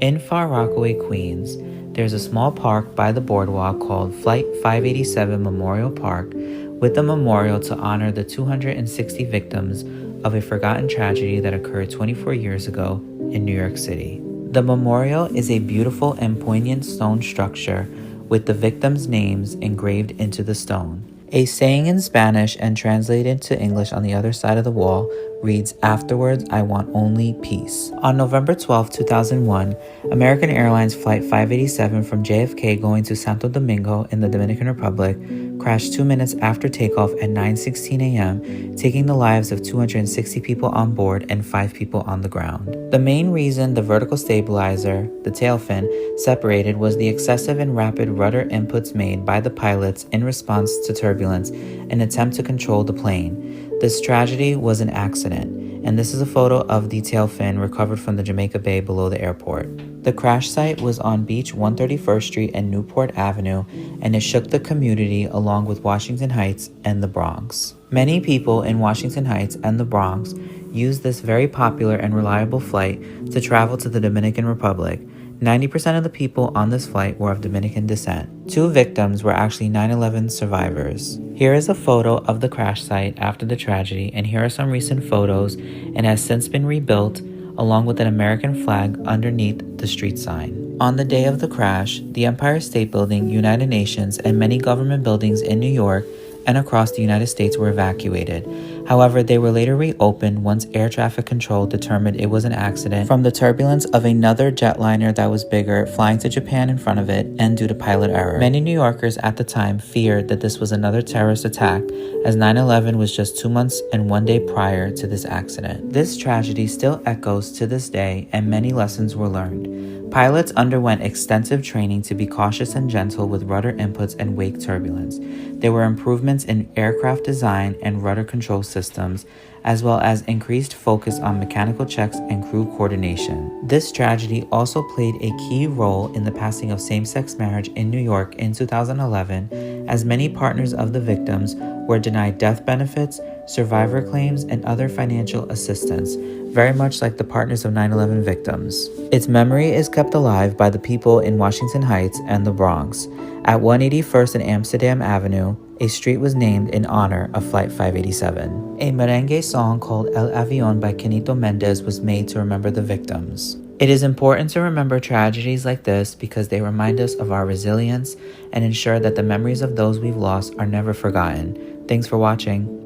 In Far Rockaway, Queens, there's a small park by the boardwalk called Flight 587 Memorial Park, with a memorial to honor the 260 victims of a forgotten tragedy that occurred 24 years ago in New York City. The memorial is a beautiful and poignant stone structure with the victims' names engraved into the stone. A saying in Spanish and translated to English on the other side of the wall reads, "Afterwards, I want only peace." On November 12, 2001, American Airlines Flight 587 from JFK going to Santo Domingo in the Dominican Republic crashed 2 minutes after takeoff at 9:16 a.m., taking the lives of 260 people on board and 5 people on the ground. The main reason the vertical stabilizer, the tail fin, separated was the excessive and rapid rudder inputs made by the pilots in response to turbulence, an attempt to control the plane. This tragedy was an accident, and this is a photo of the tail fin recovered from the Jamaica Bay below the airport. The crash site was on Beach 131st Street and Newport Avenue, and it shook the community along with Washington Heights and the Bronx. Many people in Washington Heights and the Bronx used this very popular and reliable flight to travel to the Dominican Republic. 90% of the people on this flight were of Dominican descent. 2 victims were actually 9/11 survivors. Here is a photo of the crash site after the tragedy, and here are some recent photos, and has since been rebuilt along with an American flag underneath the street sign. On the day of the crash, the Empire State Building, United Nations, and many government buildings in New York and across the United States were evacuated. However, they were later reopened once air traffic control determined it was an accident from the turbulence of another jetliner that was bigger flying to Japan in front of it and due to pilot error. Many New Yorkers at the time feared that this was another terrorist attack, as 9/11 was just 2 months and 1 day prior to this accident. This tragedy still echoes to this day, and many lessons were learned. Pilots underwent extensive training to be cautious and gentle with rudder inputs and wake turbulence. There were improvements in aircraft design and rudder control systems, as well as increased focus on mechanical checks and crew coordination. This tragedy also played a key role in the passing of same-sex marriage in New York in 2011, as many partners of the victims were denied death benefits, survivor claims, and other financial assistance, very much like the partners of 9/11 victims. Its memory is kept alive by the people in Washington Heights and the Bronx. At 181st and Amsterdam Avenue, a street was named in honor of Flight 587. A merengue song called El Avión by Quinito Mendez was made to remember the victims. It is important to remember tragedies like this because they remind us of our resilience and ensure that the memories of those we've lost are never forgotten. Thanks for watching.